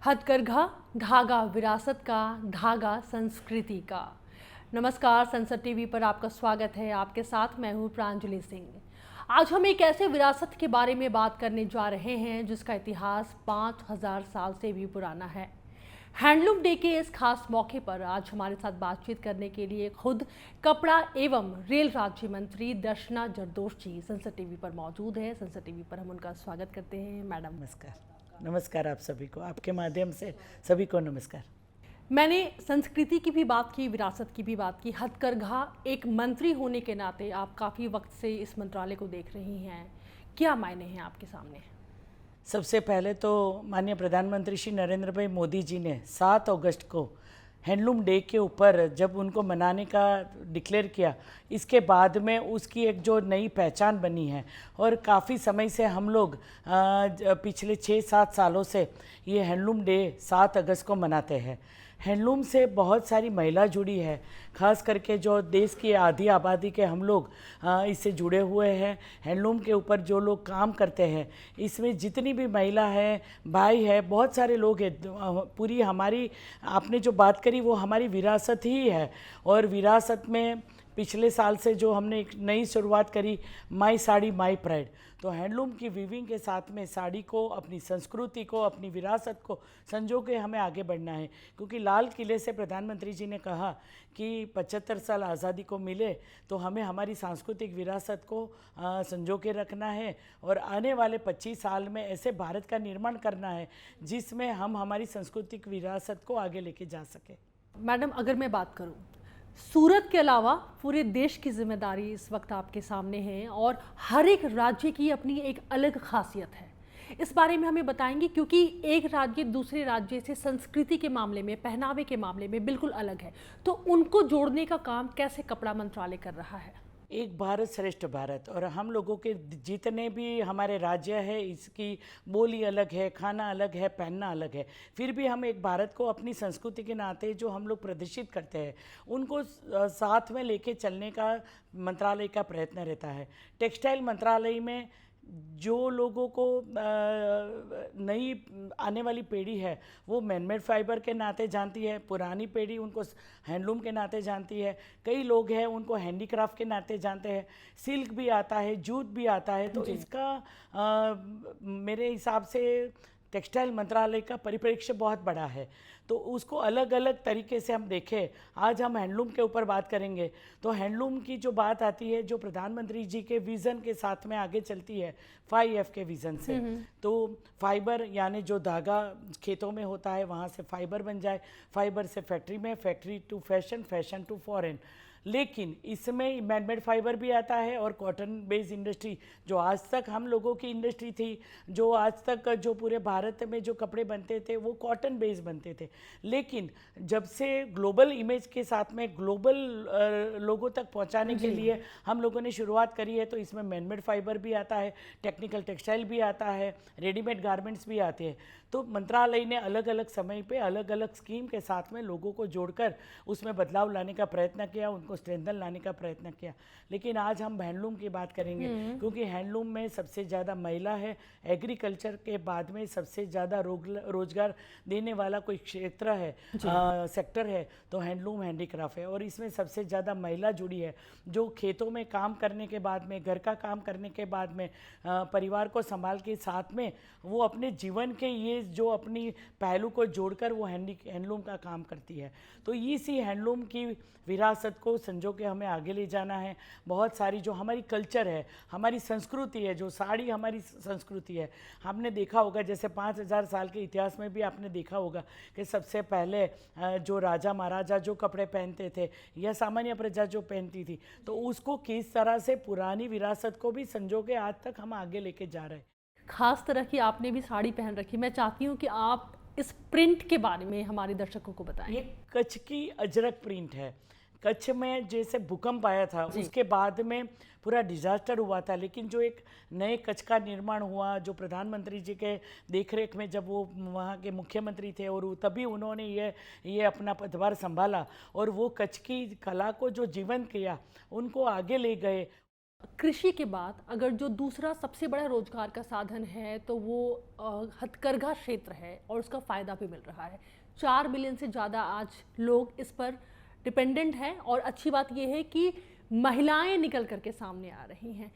हथकरघा धागा विरासत का, धागा संस्कृति का। नमस्कार, संसद टीवी पर आपका स्वागत है। आपके साथ मैं हूँ प्रांजलि सिंह। आज हम एक ऐसे विरासत के बारे में बात करने जा रहे हैं जिसका इतिहास 5000 साल से भी पुराना है। हैंडलूम डे के इस खास मौके पर आज हमारे साथ बातचीत करने के लिए खुद कपड़ा एवं रेल राज्य मंत्री दर्शना जरदोशी संसद टीवी पर मौजूद है। संसद टीवी पर हम उनका स्वागत करते हैं। मैडम नमस्कार। नमस्कार आप सभी को, आपके माध्यम से सभी को नमस्कार। मैंने संस्कृति की भी बात की, विरासत की भी बात की। हथकरघा एक मंत्री होने के नाते आप काफ़ी वक्त से इस मंत्रालय को देख रही हैं, क्या मायने हैं आपके सामने? सबसे पहले तो माननीय प्रधानमंत्री श्री नरेंद्र भाई मोदी जी ने 7 अगस्त को हैंडलूम डे के ऊपर जब उनको मनाने का डिक्लेयर किया, इसके बाद में उसकी एक जो नई पहचान बनी है और काफ़ी समय से हम लोग पिछले 6-7 सालों से ये हैंडलूम डे 7 अगस्त को मनाते हैं। हैंडलूम से बहुत सारी महिला जुड़ी है, खास करके जो देश की आधी आबादी के हम लोग इससे जुड़े हुए हैं। हैंडलूम के ऊपर जो लोग काम करते हैं, इसमें जितनी भी महिला है, भाई है, बहुत सारे लोग हैं। पूरी हमारी आपने जो बात करी वो हमारी विरासत ही है। और विरासत में पिछले साल से जो हमने एक नई शुरुआत करी, माई साड़ी माई प्राइड, तो हैंडलूम की वीविंग के साथ में साड़ी को, अपनी संस्कृति को, अपनी विरासत को संजो के हमें आगे बढ़ना है। क्योंकि लाल किले से प्रधानमंत्री जी ने कहा कि 75 साल आज़ादी को मिले तो हमें हमारी सांस्कृतिक विरासत को संजो के रखना है और आने वाले 25 साल में ऐसे भारत का निर्माण करना है जिसमें हम हमारी सांस्कृतिक विरासत को आगे लेके जा सके। मैडम, अगर मैं बात करूं, सूरत के अलावा पूरे देश की जिम्मेदारी इस वक्त आपके सामने है और हर एक राज्य की अपनी एक अलग खासियत है। इस बारे में हमें बताएंगे, क्योंकि एक राज्य दूसरे राज्य से संस्कृति के मामले में, पहनावे के मामले में बिल्कुल अलग है, तो उनको जोड़ने का काम कैसे कपड़ा मंत्रालय कर रहा है? एक भारत श्रेष्ठ भारत, और हम लोगों के जितने भी हमारे राज्य है, इसकी बोली अलग है, खाना अलग है, पहनना अलग है, फिर भी हम एक भारत को अपनी संस्कृति के नाते जो हम लोग प्रदर्शित करते हैं उनको साथ में लेके चलने का मंत्रालय का प्रयत्न रहता है। टेक्सटाइल मंत्रालय में जो लोगों को नई आने वाली पीढ़ी है वो मैनमेड फाइबर के नाते जानती है, पुरानी पीढ़ी उनको हैंडलूम के नाते जानती है, कई लोग हैं उनको हैंडीक्राफ्ट के नाते जानते हैं, सिल्क भी आता है, जूट भी आता है। तो इसका मेरे हिसाब से टेक्सटाइल मंत्रालय का परिप्रेक्ष्य बहुत बड़ा है, तो उसको अलग अलग तरीके से हम देखें। आज हम हैंडलूम के ऊपर बात करेंगे तो हैंडलूम की जो बात आती है, जो प्रधानमंत्री जी के विज़न के साथ में आगे चलती है, 5F के विज़न से, तो फाइबर यानी जो धागा खेतों में होता है वहाँ से फाइबर बन जाए, फाइबर से फैक्ट्री में, factory to fashion, fashion to foreign. लेकिन इसमें मैनमेड फाइबर भी आता है और कॉटन बेस्ड इंडस्ट्री, जो आज तक हम लोगों की इंडस्ट्री थी, जो आज तक जो पूरे भारत में जो कपड़े बनते थे वो कॉटन बेस्ड बनते थे। लेकिन जब से ग्लोबल इमेज के साथ में ग्लोबल लोगों तक पहुंचाने के लिए हम लोगों ने शुरुआत करी है, तो इसमें मैनमेड फाइबर भी आता है, टेक्निकल टेक्सटाइल भी आता है, रेडीमेड गारमेंट्स भी आते हैं। तो मंत्रालय ने अलग अलग समय पे अलग अलग स्कीम के साथ में लोगों को जोड़कर उसमें बदलाव लाने का प्रयत्न किया, उनको स्ट्रेंथन लाने का प्रयत्न किया। लेकिन आज हम हैंडलूम की बात करेंगे क्योंकि हैंडलूम में सबसे ज़्यादा महिला है, एग्रीकल्चर के बाद में सबसे ज़्यादा रोजगार देने वाला कोई क्षेत्र है, सेक्टर है, तो हैंडलूम हैंडीक्राफ्ट है। और इसमें सबसे ज़्यादा महिला जुड़ी है, जो खेतों में काम करने के बाद में, घर का काम करने के बाद में, परिवार को संभाल के साथ में वो अपने जीवन के ये जो अपनी पहलू को जोड़कर वो हैंडलूम का काम करती है। तो इसी हैंडलूम की विरासत को संजो के हमें आगे ले जाना है। बहुत सारी जो हमारी कल्चर है, हमारी संस्कृति है, जो साड़ी हमारी संस्कृति है, हमने देखा होगा जैसे 5000 साल के इतिहास में भी आपने देखा होगा कि सबसे पहले जो राजा महाराजा जो कपड़े पहनते थे या सामान्य प्रजा जो पहनती थी, तो उसको किस तरह से पुरानी विरासत को भी संजो के आज तक हम आगे लेके जा रहे हैं। खास तरह की आपने भी साड़ी पहन रखी, मैं चाहती हूँ कि आप इस प्रिंट के बारे में हमारे दर्शकों को बताएं। ये कच्छ की अजरक प्रिंट है। कच्छ में जैसे भूकंप आया था, उसके बाद में पूरा डिजास्टर हुआ था, लेकिन जो एक नए कच्छ का निर्माण हुआ, जो प्रधानमंत्री जी के देखरेख में जब वो वहाँ के मुख्यमंत्री थे और तभी उन्होंने ये अपना पदभार संभाला और वो कच्छ की कला को जो जीवंत किया, उनको आगे ले गए। कृषि के बाद अगर जो दूसरा सबसे बड़ा रोजगार का साधन है तो वो हथकरघा क्षेत्र है और उसका फ़ायदा भी मिल रहा है। 4 मिलियन से ज़्यादा आज लोग इस पर डिपेंडेंट हैं और अच्छी बात यह है कि महिलाएं निकल करके सामने आ रही हैं।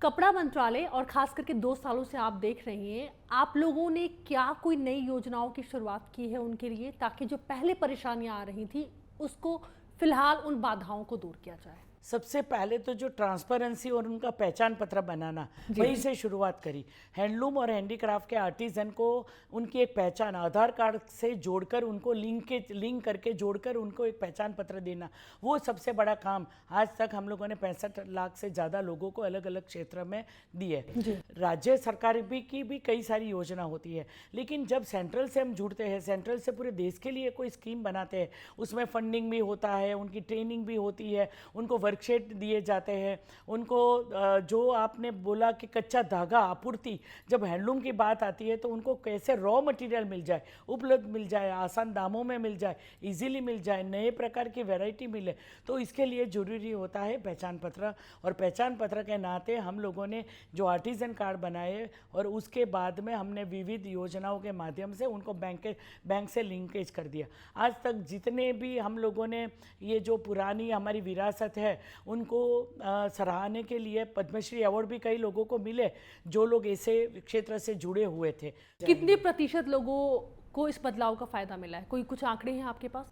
कपड़ा मंत्रालय और ख़ास करके 2 सालों से आप देख रही हैं, आप लोगों ने क्या कोई नई योजनाओं की शुरुआत की है उनके लिए, ताकि जो पहले परेशानियां आ रही थी उसको फिलहाल उन बाधाओं को दूर किया जाए? सबसे पहले तो जो ट्रांसपेरेंसी और उनका पहचान पत्र बनाना, वहीं से शुरुआत करी। हैंडलूम और हैंडीक्राफ्ट के आर्टिजन को उनकी एक पहचान आधार कार्ड से जोड़कर, उनको लिंक करके जोड़कर उनको एक पहचान पत्र देना, वो सबसे बड़ा काम आज तक हम लोगों ने 65 लाख से ज़्यादा लोगों को अलग अलग क्षेत्र में दिए। राज्य सरकार की भी कई सारी योजना होती है, लेकिन जब सेंट्रल से हम जुड़ते हैं, सेंट्रल से पूरे देश के लिए कोई स्कीम बनाते हैं, उसमें फंडिंग भी होता है, उनकी ट्रेनिंग भी होती है, उनको वर्कशॉप दिए जाते हैं, उनको जो आपने बोला कि कच्चा धागा आपूर्ति, जब हैंडलूम की बात आती है तो उनको कैसे रॉ मटेरियल मिल जाए, उपलब्ध मिल जाए, आसान दामों में मिल जाए, इजीली मिल जाए, नए प्रकार की वैरायटी मिले, तो इसके लिए ज़रूरी होता है पहचान पत्र। और पहचान पत्र के नाते हम लोगों ने जो आर्टिजन कार्ड बनाए और उसके बाद में हमने विविध योजनाओं के माध्यम से उनको बैंक से लिंकेज कर दिया। आज तक जितने भी हम लोगों ने ये जो पुरानी हमारी विरासत है उनको सराहने के लिए पद्मश्री अवार्ड भी कई लोगों को मिले, जो लोग ऐसे क्षेत्र से जुड़े हुए थे। कितने प्रतिशत लोगों को इस बदलाव का फायदा मिला है? कोई कुछ आंकड़े हैं आपके पास?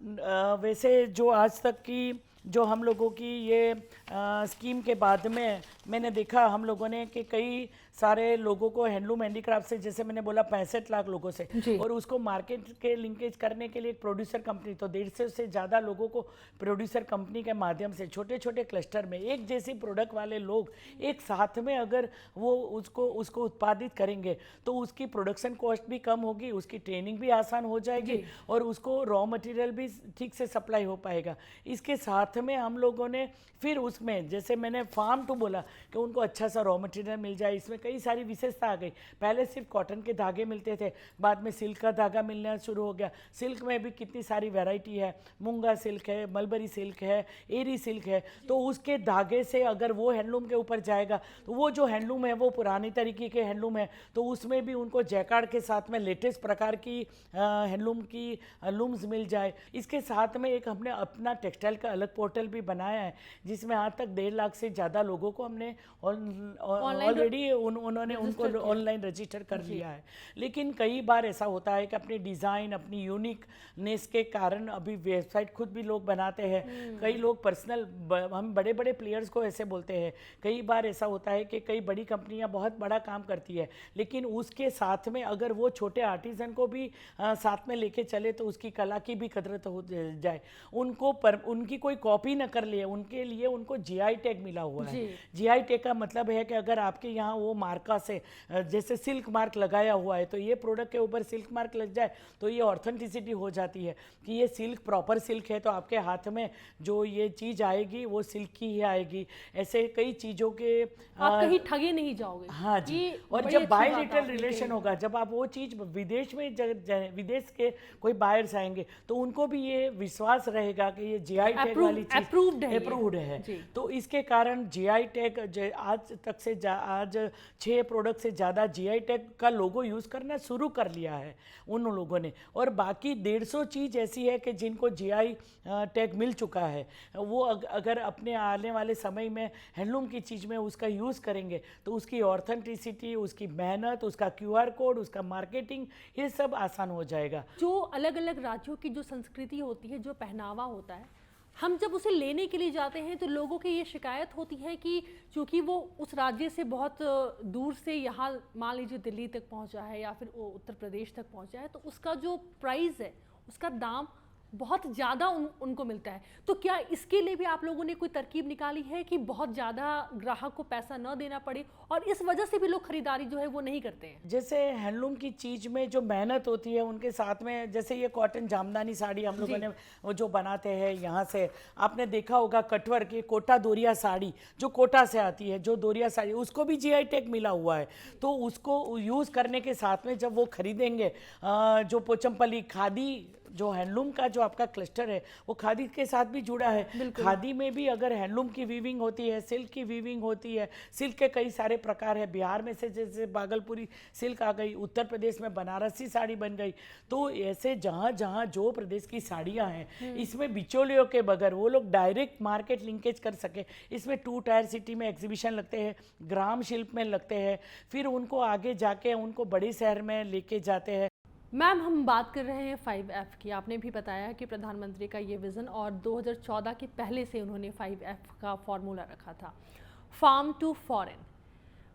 वैसे जो आज तक की जो हम लोगों की ये स्कीम के बाद में मैंने देखा हम लोगों ने कि कई सारे लोगों को हैंडलूम हैंडीक्राफ्ट से, जैसे मैंने बोला 65 लाख लोगों से, और उसको मार्केट के लिंकेज करने के लिए एक प्रोड्यूसर कंपनी, तो 150 से ज़्यादा लोगों को प्रोड्यूसर कंपनी के माध्यम से छोटे छोटे क्लस्टर में एक जैसी प्रोडक्ट वाले लोग एक साथ में अगर वो उसको उत्पादित करेंगे तो उसकी प्रोडक्शन कॉस्ट भी कम होगी, उसकी ट्रेनिंग भी आसान हो जाएगी और उसको रॉ मटेरियल भी ठीक से सप्लाई हो पाएगा। इसके साथ में हम लोगों ने फिर उसमें, जैसे मैंने फार्म टू बोला कि उनको अच्छा सा रॉ मटेरियल मिल जाए, इसमें कई सारी विशेषता आ गई। पहले सिर्फ कॉटन के धागे मिलते थे, बाद में सिल्क का धागा मिलना शुरू हो गया। सिल्क में भी कितनी सारी वैरायटी है, मूंगा सिल्क है, मलबरी सिल्क है, एरी सिल्क है, तो उसके धागे से अगर वो हैंडलूम के ऊपर जाएगा तो वो जो हैंडलूम है वो पुरानी तरीके के हैंडलूम है, तो उसमें भी उनको जैकार्ड के साथ में लेटेस्ट प्रकार की हैंडलूम की लूम्स मिल जाए। इसके साथ में एक हमने अपना टेक्सटाइल का अलग पोर्टल भी बनाया है, जिसमें आज तक 1.5 लाख से ज़्यादा लोगों को हमने ऑलरेडी उन्होंने उनको ऑनलाइन रजिस्टर कर लिया है। लेकिन कई बार ऐसा होता है कि अपने डिज़ाइन, अपनी यूनिकनेस के कारण अभी वेबसाइट खुद भी लोग बनाते हैं। कई लोग पर्सनल, हम बड़े बड़े प्लेयर्स को ऐसे बोलते हैं, कई बार ऐसा होता है कि कई बड़ी कंपनियां बहुत बड़ा काम करती है, लेकिन उसके साथ में अगर वो छोटे आर्टिजन को भी साथ में लेके चले तो उसकी कला की भी कदर तो हो जाए, उनकी कोई कॉपी न कर लिए, उनके लिए उनको जीआई टैग मिला हुआ है। जीआई टैग का मतलब है कि अगर आपके यहाँ वो मार्का से, जैसे सिल्क मार्क लगाया हुआ है, तो ये प्रोडक्ट के ऊपर सिल्क मार्क लग जाए तो ये ऑथेंटिसिटी हो जाती है कि ये सिल्क प्रॉपर सिल्क है, तो आपके हाथ में जो ये चीज़ आएगी वो सिल्क की ही आएगी। ऐसे कई चीज़ों के आप कहीं ठगे नहीं जाओगे। हाँ जी। और जब बायलैटरल रिलेशन होगा, जब आप वो चीज़ विदेश में विदेश के कोई बायर्स आएंगे तो उनको भी ये विश्वास रहेगा कि ये जीआई टैग वाली चीज अप्रूव्ड है। तो इसके कारण जीआई टैग आज तक से आज 6 प्रोडक्ट से ज़्यादा जीआई टैग का लोगो यूज़ करना शुरू कर लिया है उन लोगों ने, और बाकी 150 चीज़ ऐसी है कि जिनको जीआई टैग मिल चुका है। वो अगर अपने आने वाले समय में हैंडलूम की चीज़ में उसका यूज़ करेंगे तो उसकी ऑथेंटिसिटी, उसकी मेहनत, उसका क्यूआर कोड, उसका मार्केटिंग, ये सब आसान हो जाएगा। जो अलग अलग राज्यों की जो संस्कृति होती है, जो पहनावा होता है, हम जब उसे लेने के लिए जाते हैं तो लोगों की ये शिकायत होती है कि चूँकि वो उस राज्य से बहुत दूर से यहाँ मान लीजिए दिल्ली तक पहुँचा है या फिर उत्तर प्रदेश तक पहुँचा है, तो उसका जो प्राइस है, उसका दाम बहुत ज़्यादा उनको मिलता है। तो क्या इसके लिए भी आप लोगों ने कोई तरकीब निकाली है कि बहुत ज़्यादा ग्राहक को पैसा न देना पड़े और इस वजह से भी लोग खरीदारी जो है वो नहीं करते हैं? जैसे हैंडलूम की चीज़ में जो मेहनत होती है उनके साथ में, जैसे ये कॉटन जामदानी साड़ी हम लोगों ने जो बनाते हैं यहाँ से, आपने देखा होगा कटवर की कोटा दोरिया साड़ी जो कोटा से आती है, जो दोरिया साड़ी, उसको भी जीआई टैग मिला हुआ है। तो उसको यूज़ करने के साथ में जब वो खरीदेंगे, जो पोचमपल्ली खादी जो हैंडलूम का जो आपका क्लस्टर है वो खादी के साथ भी जुड़ा है। खादी में भी अगर हैंडलूम की वीविंग होती है, सिल्क की वीविंग होती है, सिल्क के कई सारे प्रकार है। बिहार में से जैसे भागलपुरी सिल्क आ गई, उत्तर प्रदेश में बनारसी साड़ी बन गई। तो ऐसे जहाँ जहाँ जो प्रदेश की साड़ियाँ हैं, इसमें बिचौलियों के बगैर वो लोग डायरेक्ट मार्केट लिंकेज कर सके। इसमें 2 टायर सिटी में एग्जीबिशन लगते हैं, ग्राम शिल्प में लगते हैं, फिर उनको आगे जाके उनको बड़े शहर में लेके जाते हैं। मैम, हम बात कर रहे हैं 5F की। आपने भी बताया कि प्रधानमंत्री का ये विज़न और 2014 के पहले से उन्होंने 5F का फॉर्मूला रखा था, फार्म टू फॉरेन।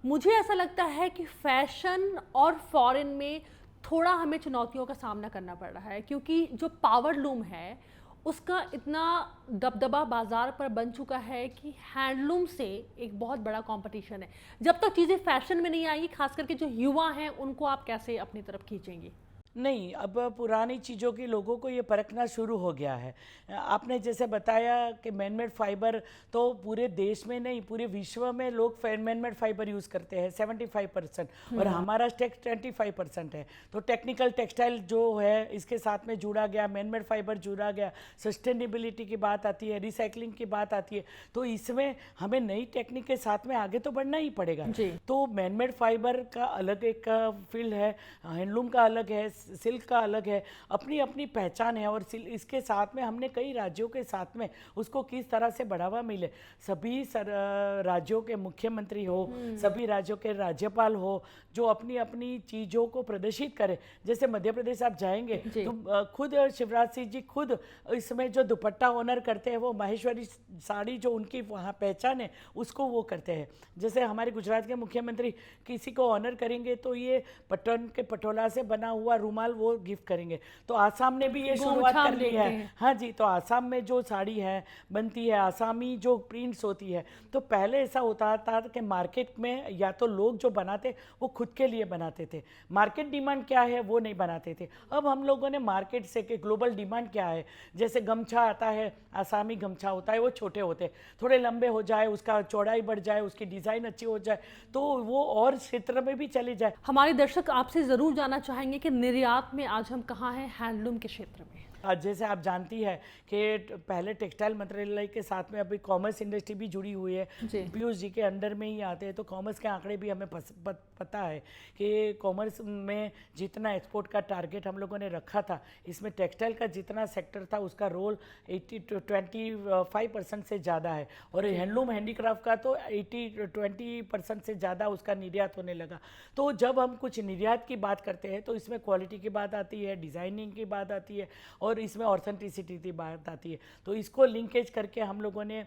मुझे ऐसा लगता है कि फैशन और फॉरेन में थोड़ा हमें चुनौतियों का सामना करना पड़ रहा है, क्योंकि जो पावर लूम है उसका इतना दबदबा बाज़ार पर बन चुका है कि हैंडलूम से एक बहुत बड़ा कंपटीशन है। जब तक चीज़ें फैशन में नहीं आएंगी, खास करके जो युवा हैं उनको आप कैसे अपनी तरफ खींचेंगी? नहीं, अब पुरानी चीज़ों की लोगों को ये परखना शुरू हो गया है। आपने जैसे बताया कि मैनमेड फाइबर तो पूरे देश में नहीं, पूरे विश्व में लोग मैनमेड फाइबर यूज़ करते हैं 75%, और हमारा टेक्स 25% है। तो टेक्निकल टेक्सटाइल जो है इसके साथ में जुड़ा गया, मैनमेड फाइबर जुड़ा गया, सस्टेनेबिलिटी की बात आती है, रिसाइकलिंग की बात आती है। तो इसमें हमें नई टेक्निक के साथ में आगे तो बढ़ना ही पड़ेगा। तो मैनमेड फाइबर का अलग एक फील्ड है, हैंडलूम का अलग है, सिल्क का अलग है, अपनी अपनी पहचान है। और इसके साथ में हमने कई राज्यों के साथ में उसको किस तरह से बढ़ावा मिले, सभी राज्यों के मुख्यमंत्री हो, सभी राज्यों के राज्यपाल हो, जो अपनी अपनी चीज़ों को प्रदर्शित करें। जैसे मध्य प्रदेश आप जाएंगे तो खुद शिवराज सिंह जी खुद इसमें जो दुपट्टा ऑनर करते हैं, वो माहेश्वरी साड़ी जो उनकी वहाँ पहचान है उसको वो करते हैं। जैसे हमारे गुजरात के मुख्यमंत्री किसी को ऑनर करेंगे तो ये पटन के पटोला से बना हुआ रुमाल वो गिफ्ट करेंगे। तो आसाम ने भी ये शुरुआत कर ली है। हाँ जी, तो आसाम में जो साड़ी है बनती है, आसामी जो प्रिंट्स होती है, तो पहले ऐसा होता था कि मार्केट में या तो लोग जो बनाते वो खुद के लिए बनाते थे, मार्केट डिमांड क्या है वो नहीं बनाते थे। अब हम लोगों ने मार्केट से कि ग्लोबल डिमांड क्या है, जैसे गमछा आता है, आसामी गमछा होता है, वो छोटे होते हैं, थोड़े लंबे हो जाए, उसका चौड़ाई बढ़ जाए, उसकी डिज़ाइन अच्छी हो जाए तो वो और क्षेत्र में भी चले जाए। हमारे दर्शक आपसे ज़रूर जानना चाहेंगे कि निर्यात में आज हम कहाँ हैं हैंडलूम के क्षेत्र में? जैसे आप जानती है कि पहले टेक्सटाइल मंत्रालय के साथ में अभी कॉमर्स इंडस्ट्री भी जुड़ी हुई है, पीयूष जी के अंडर में ही आते हैं। तो कॉमर्स के आंकड़े भी हमें पता है कि कॉमर्स में जितना एक्सपोर्ट का टारगेट हम लोगों ने रखा था, इसमें टेक्सटाइल का जितना सेक्टर था उसका रोल 25% से ज़्यादा है, और हैंडलूम हैंडीक्राफ्ट का तो 20% से ज़्यादा उसका निर्यात होने लगा। तो जब हम कुछ निर्यात की बात करते हैं तो इसमें क्वालिटी की बात आती है, डिज़ाइनिंग की बात आती है, और इसमें ऑथेंटिसिटी की बात आती है। तो इसको लिंकेज करके हम लोगों ने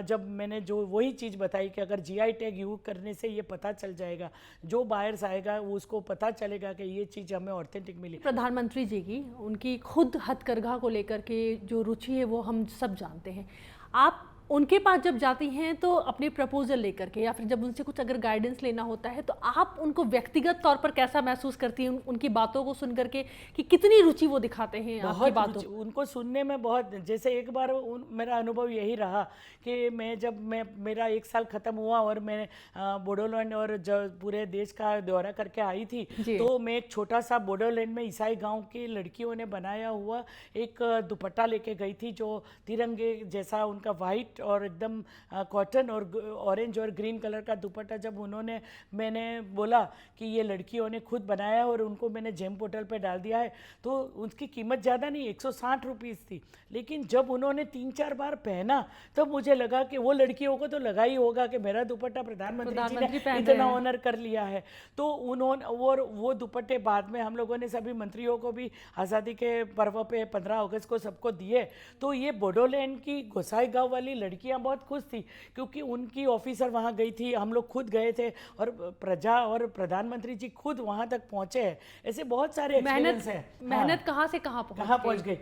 जब मैंने जो वही चीज़ बताई कि अगर जीआई टैग यूज करने से ये पता चल जाएगा, जो बायर्स आएगा वो उसको पता चलेगा कि ये चीज़ हमें ऑथेंटिक मिली। प्रधानमंत्री जी की उनकी खुद हथकरघा को लेकर के जो रुचि है वो हम सब जानते हैं। आप उनके पास जब जाती हैं तो अपने प्रपोजल लेकर के, या फिर जब उनसे कुछ अगर गाइडेंस लेना होता है, तो आप उनको व्यक्तिगत तौर पर कैसा महसूस करती हैं उनकी बातों को सुन करके, कि कितनी रुचि वो दिखाते हैं आपकी बातों? उनको सुनने में बहुत, जैसे एक बार मेरा अनुभव यही रहा कि मेरा 1 साल ख़त्म हुआ और मैं बोडोलैंड और पूरे देश का दौरा करके आई थी, तो मैं एक छोटा सा बोडोलैंड में ईसाई गाँव की लड़कियों ने बनाया हुआ एक दुपट्टा लेके गई थी, जो तिरंगे जैसा उनका वाइट और एकदम कॉटन और ऑरेंज और ग्रीन कलर का दुपट्टा जब मैंने बोला कि ये लड़कियों ने खुद बनाया और उनको मैंने जेम पोर्टल पे डाल दिया है, तो उसकी कीमत ज़्यादा नहीं, 160 रुपीज़ थी। लेकिन जब उन्होंने 3-4 बार पहना तब मुझे लगा कि वो लड़कियों को तो लगा ही होगा कि मेरा दुपट्टा प्रधानमंत्री जी ने इतना ऑनर कर लिया है। तो उन्होंने और वो दुपट्टे बाद में हम लोगों ने सभी मंत्रियों को भी आज़ादी के पर्व पे 15 अगस्त को सबको दिए। तो ये बोडोलैंड की गोसाई गाँव वाली लड़कियां बहुत खुश थी, क्योंकि उनकी ऑफिसर वहां गई थी, हम लोग खुद गए थे, और प्रजा और प्रधानमंत्री जी खुद वहां तक पहुंचे हैं। ऐसे बहुत सारे एक्सपीरियंस है। मेहनत कहाँ से कहाँ पहुंच गई।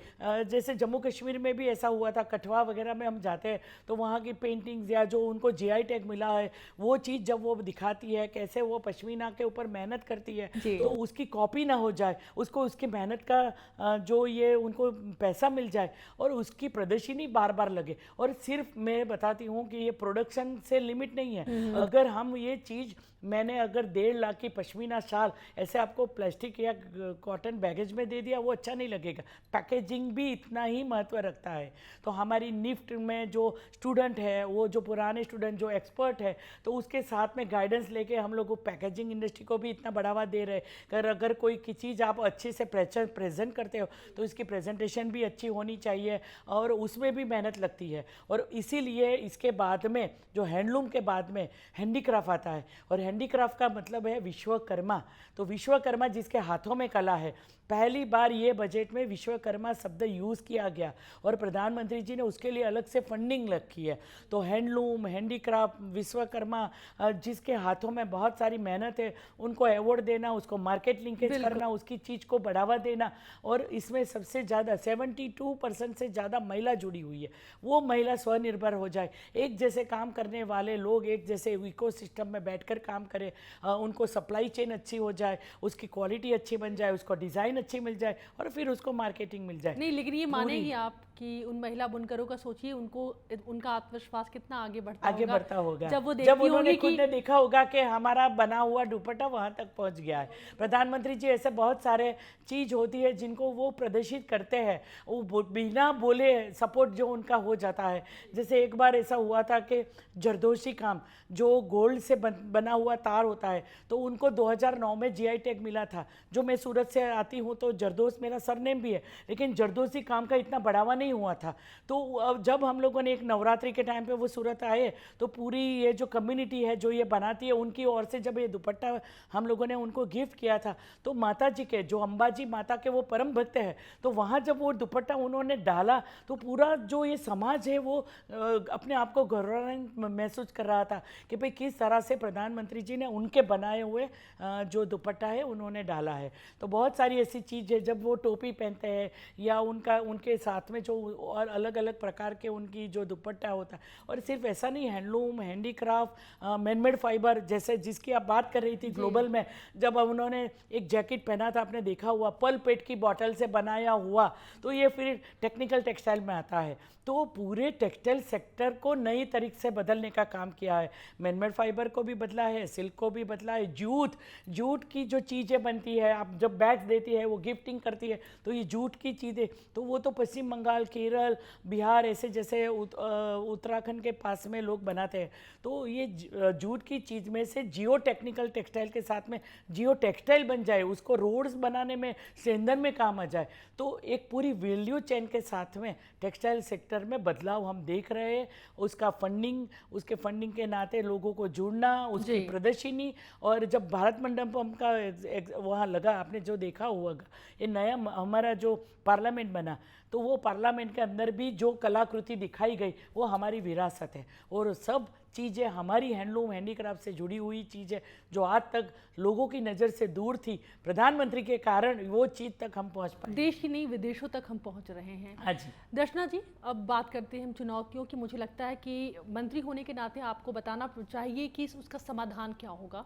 जैसे जम्मू कश्मीर में भी ऐसा हुआ था, कठवा वगैरह में हम जाते हैं तो वहाँ की पेंटिंग्स या जो उनको जीआई टैग मिला है वो चीज़ जब वो दिखाती है कैसे वो पश्मीना के ऊपर मेहनत करती है, तो उसकी कॉपी ना हो जाए, उसको उसकी मेहनत का जो ये उनको पैसा मिल जाए और उसकी प्रदर्शनी बार बार लगे। और सिर्फ मैं बताती हूँ कि ये प्रोडक्शन से लिमिट नहीं है। अगर हम ये चीज़, मैंने अगर 1.5 लाख की पश्मीना शाल ऐसे आपको प्लास्टिक या कॉटन बैगेज में दे दिया, वो अच्छा नहीं लगेगा। पैकेजिंग भी इतना ही महत्व रखता है। तो हमारी निफ्ट में जो स्टूडेंट है, वो जो पुराने स्टूडेंट जो एक्सपर्ट है, तो उसके साथ में गाइडेंस लेके हम लोग पैकेजिंग इंडस्ट्री को भी इतना बढ़ावा दे रहे हैं। अगर कोई की चीज़ आप अच्छे से प्रेजेंट करते हो तो इसकी प्रेजेंटेशन भी अच्छी होनी चाहिए, और उसमें भी मेहनत लगती है। और इसीलिए इसके बाद में जो हैंडलूम के बाद में हैंडीक्राफ्ट आता है, और हैंडीक्राफ्ट का मतलब है विश्वकर्मा। तो विश्वकर्मा जिसके हाथों में कला है, पहली बार ये बजट में विश्वकर्मा शब्द यूज़ किया गया, और प्रधानमंत्री जी ने उसके लिए अलग से फंडिंग रखी है। तो हैंडलूम, हैंडीक्राफ्ट, विश्वकर्मा जिसके हाथों में बहुत सारी मेहनत है, उनको अवार्ड देना, उसको मार्केट लिंकेज करना, उसकी चीज़ को बढ़ावा देना। और इसमें सबसे ज़्यादा 72% से ज़्यादा महिला जुड़ी हुई है। वो महिला स्वनिर्भर हो जाए, एक जैसे काम करने वाले लोग एक जैसे इकोसिस्टम में बैठकर काम करें, उनको सप्लाई चेन अच्छी हो जाए, उसकी क्वालिटी अच्छी बन जाए, उसको डिज़ाइन अच्छी मिल जाए, और फिर उसको मार्केटिंग मिल जाए। नहीं, लेकिन ये मानेंगी आप कि उन महिला बुनकरों का सोचिए, उनका आत्मविश्वास कितना आगे बढ़ता होगा जब जब उन्होंने खुद ने देखा होगा कि हमारा बना हुआ दुपट्टा वहां तक पहुंच गया है। प्रधानमंत्री जी ऐसे बहुत सारे चीज होती है जिनको वो प्रदर्शित करते हैं, वो बिना बोले सपोर्ट जो उनका हो जाता है। जैसे एक बार ऐसा हुआ था कि जरदोशी काम, जो गोल्ड से बना हुआ तार होता है, तो उनको 2009 में जीआई टैग मिला था। जो मैं सूरत से आती हूँ, तो जरदोश मेरा सरनेम भी है, लेकिन जरदोशी काम का इतना बढ़ावा नहीं हुआ था। तो जब हम लोगों ने एक नवरात्रि के टाइम पे वो सूरत आए, तो पूरी ये जो कम्युनिटी है जो ये बनाती है, उनकी ओर से जब ये दुपट्टा हम लोगों ने उनको गिफ्ट किया था, तो माता जी के जो अंबाजी माता के वो परम भक्त है, तो वहाँ जब वो दुपट्टा उन्होंने डाला, तो पूरा जो ये समाज है वो अपने आप को गौरवान्वित महसूस कर रहा था कि भाई किस तरह से प्रधानमंत्री जी ने उनके बनाए हुए जो दुपट्टा है उन्होंने डाला है। तो बहुत सारी ऐसी चीज़ है, जब वो टोपी पहनते हैं या उनके साथ में जो और अलग अलग प्रकार के उनकी जो दुपट्टा होता है। और सिर्फ ऐसा नहीं, हैंडलूम, हैंडीक्राफ्ट, मैनमेड फाइबर, जैसे जिसकी आप बात कर रही थी ग्लोबल में, जब उन्होंने एक जैकेट पहना था, आपने देखा हुआ, पल पेट की बॉटल से बनाया हुआ, तो ये फिर टेक्निकल टेक्सटाइल में आता है। तो पूरे टेक्सटाइल सेक्टर को नई तरीके से बदलने का काम किया है। मैनमेड फाइबर को भी बदला है, सिल्क को भी बदला है, जूट की जो चीज़ें बनती है, आप जब बैग्स देती है, वो गिफ्टिंग करती है, तो ये जूट की चीज़ें, तो वो तो पश्चिम बंगाल, केरल, बिहार ऐसे जैसे उत्तराखंड के पास में लोग बनाते हैं। तो ये जूट की चीज़ में से जियो टेक्निकल टेक्सटाइल के साथ में जियो टेक्सटाइल बन जाए, उसको रोड्स बनाने में, सेंधन में काम आ जाए, तो एक पूरी वैल्यू चेन के साथ में टेक्सटाइल सेक्टर में बदलाव हम देख रहे हैं। उसके फंडिंग के नाते लोगों को जुड़ना, उसकी प्रदर्शनी, और जब भारत मंडपम का वहाँ लगा, आपने जो देखा होगा, ये नया हमारा जो पार्लियामेंट बना, तो वो पार्लियामेंट के अंदर भी जो कलाकृति दिखाई गई वो हमारी विरासत है, और सब चीज़ें हमारी हैंडलूम, हैंडीक्राफ्ट से जुड़ी हुई चीज़ें जो आज तक लोगों की नज़र से दूर थी, प्रधानमंत्री के कारण वो चीज़ तक हम पहुंच पाए। देश ही नहीं, विदेशों तक हम पहुंच रहे हैं। हाँ जी। दर्शना जी, अब बात करते हैं हम चुनौतियों की। मुझे लगता है कि मंत्री होने के नाते आपको बताना चाहिए कि उसका समाधान क्या होगा।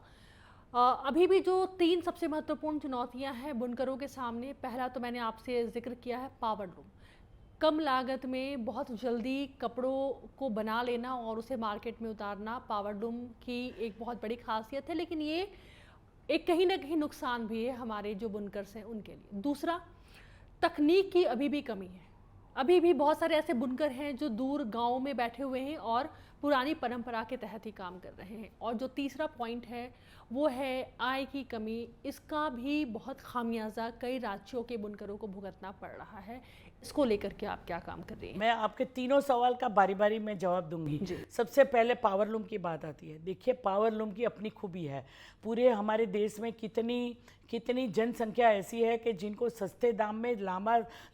अभी भी जो 3 सबसे महत्वपूर्ण चुनौतियां हैं बुनकरों के सामने, पहला तो मैंने आपसे जिक्र किया है पावर लूम। कम लागत में बहुत जल्दी कपड़ों को बना लेना और उसे मार्केट में उतारना पावर लूम की एक बहुत बड़ी खासियत है, लेकिन ये एक कहीं ना कहीं नुकसान भी है हमारे जो बुनकर्स हैं उनके लिए। दूसरा, तकनीक की अभी भी कमी है। अभी भी बहुत सारे ऐसे बुनकर हैं जो दूर गाँव में बैठे हुए हैं और पुरानी परंपरा के तहत ही काम कर रहे हैं। और जो तीसरा पॉइंट है वो है आय की कमी। इसका भी बहुत खामियाजा कई राज्यों के बुनकरों को भुगतना पड़ रहा है। इसको लेकर के आप क्या काम कर रही हैं? मैं आपके तीनों सवाल का बारी बारी में जवाब दूंगी। सबसे पहले पावर लूम की बात आती है। देखिए, पावर लूम की अपनी खूबी है। पूरे हमारे देश में कितनी जनसंख्या ऐसी है कि जिनको सस्ते दाम में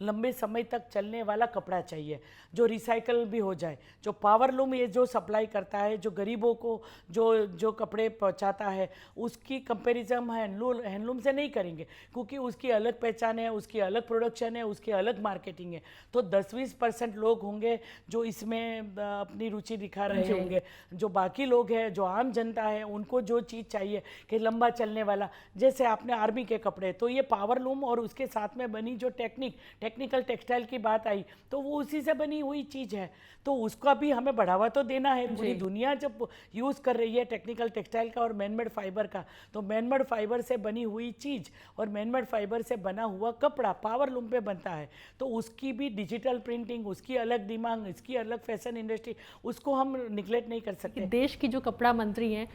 लंबे समय तक चलने वाला कपड़ा चाहिए, जो रिसाइकल भी हो जाए। जो पावर लूम, ये जो सप्लाई करता है, जो गरीबों को जो जो कपड़े पहुंचाता है, उसकी कंपैरिजन हैंडलूम से नहीं करेंगे, क्योंकि उसकी अलग पहचान है, उसकी अलग प्रोडक्शन है, उसकी अलग मार्केटिंग है। तो 10-20% लोग होंगे जो इसमें अपनी रुचि दिखा रहे होंगे। जो बाकी लोग हैं, जो आम जनता है, उनको जो चीज़ चाहिए कि लंबा चलने वाला, जैसे आपने आर्मी के कपड़े, तो ये पावरलूम और उसके साथ में बनी जो टेक्निकल टेक्सटाइल की बात आई, तो वो उसी से बनी हुई चीज़ है। तो उसका भी हमें बढ़ावा तो देना है। पूरी दुनिया जब यूज़ कर रही है टेक्निकल टेक्सटाइल का और मैनमेड फाइबर का, तो मैनमेड फाइबर से बनी हुई चीज़ और मैनमेड फाइबर से बना हुआ कपड़ा पावरलूम पे बनता है, तो उसकी भी डिजिटल प्रिंटिंग, उसकी अलग डिमांड, इसकी अलग फैशन इंडस्ट्री, उसको हम निगलेक्ट नहीं कर सकते। देश की जो कपड़ा मंत्री हैं,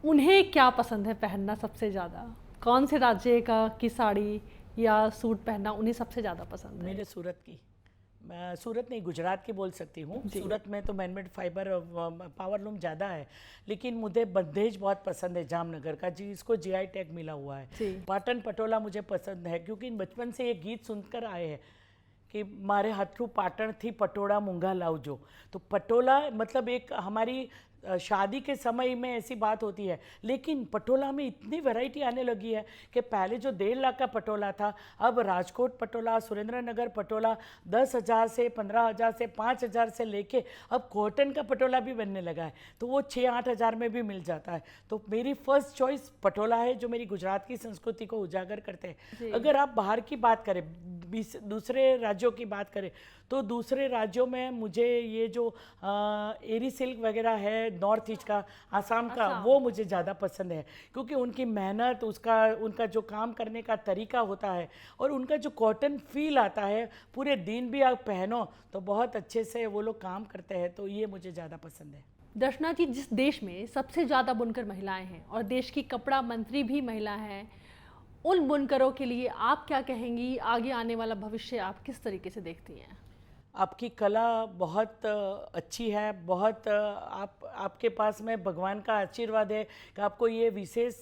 उन्हें क्या पसंद है पहनना सबसे ज़्यादा? कौन से राज्य की साड़ी या सूट पहनना उन्हें सबसे ज़्यादा पसंद है? मेरे सूरत की, मैं सूरत नहीं, गुजरात की बोल सकती हूँ। सूरत में तो मैनमेड फाइबर पावरलूम ज़्यादा है, लेकिन मुझे बंदेज बहुत पसंद है जामनगर का, जिसको जीआई टैग मिला हुआ है। पाटन पटोला मुझे पसंद है, क्योंकि बचपन से ये गीत सुनकर आए हैं कि मारे हाथरू पाटण थी पटोड़ा मूंगा लावजो। तो पटोला मतलब एक हमारी शादी के समय में ऐसी बात होती है, लेकिन पटोला में इतनी वैरायटी आने लगी है कि पहले जो 1.5 लाख का पटोला था, अब राजकोट पटोला, सुरेंद्रनगर पटोला 10,000 से 15,000 से 5,000 से लेके अब कॉटन का पटोला भी बनने लगा है, तो वो 6-8 हज़ार में भी मिल जाता है। तो मेरी फर्स्ट चॉइस पटोला है, जो मेरी गुजरात की संस्कृति को उजागर करते हैं। अगर आप बाहर की बात करें, दूसरे राज्यों की बात करें, तो दूसरे राज्यों में मुझे ये जो एरी सिल्क वगैरह है नॉर्थ ईस्ट का, आसाम का, वो मुझे ज़्यादा पसंद है, क्योंकि उनकी मेहनत, उनका जो काम करने का तरीका होता है और उनका जो कॉटन फील आता है, पूरे दिन भी आप पहनो तो बहुत अच्छे से वो लोग काम करते हैं, तो ये मुझे ज़्यादा पसंद है। दर्शना जी, जिस देश में सबसे ज़्यादा बुनकर महिलाएं हैं और देश की कपड़ा मंत्री भी महिला हैं, उन बुनकरों के लिए आप क्या कहेंगी? आगे आने वाला भविष्य आप किस तरीके से देखती हैं? आपकी कला बहुत अच्छी है, बहुत आपके पास में भगवान का आशीर्वाद है कि आपको ये विशेष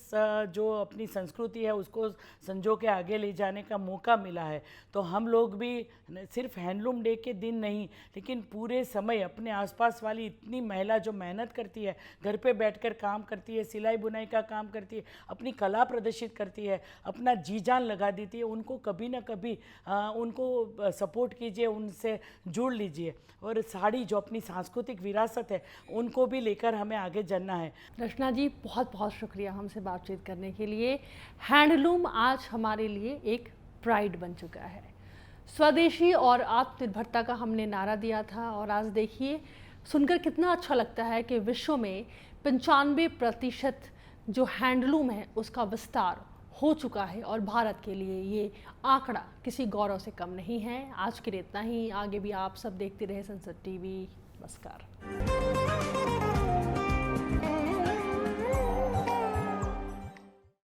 जो अपनी संस्कृति है उसको संजो के आगे ले जाने का मौका मिला है। तो हम लोग भी सिर्फ हैंडलूम डे के दिन नहीं, लेकिन पूरे समय अपने आसपास वाली इतनी महिला जो मेहनत करती है, घर पे बैठकर काम करती है, सिलाई बुनाई का काम करती है, अपनी कला प्रदर्शित करती है, अपना जी जान लगा देती है, उनको कभी ना कभी उनको सपोर्ट कीजिए, उनसे जुड़ लीजिए। और साड़ी जो अपनी सांस्कृतिक विरासत है, उनको भी लेकर हमें आगे चलना है। रचना जी, बहुत बहुत शुक्रिया हमसे बातचीत करने के लिए। हैंडलूम आज हमारे लिए एक प्राइड बन चुका है। स्वदेशी और आत्मनिर्भरता का हमने नारा दिया था, और आज देखिए सुनकर कितना अच्छा लगता है कि विश्व में 95% जो हैंडलूम है उसका विस्तार हो चुका है, और भारत के लिए ये आंकड़ा किसी गौरव से कम नहीं है। आज के लिए इतना ही। आगे भी आप सब देखते रहे संसद टीवी। नमस्कार।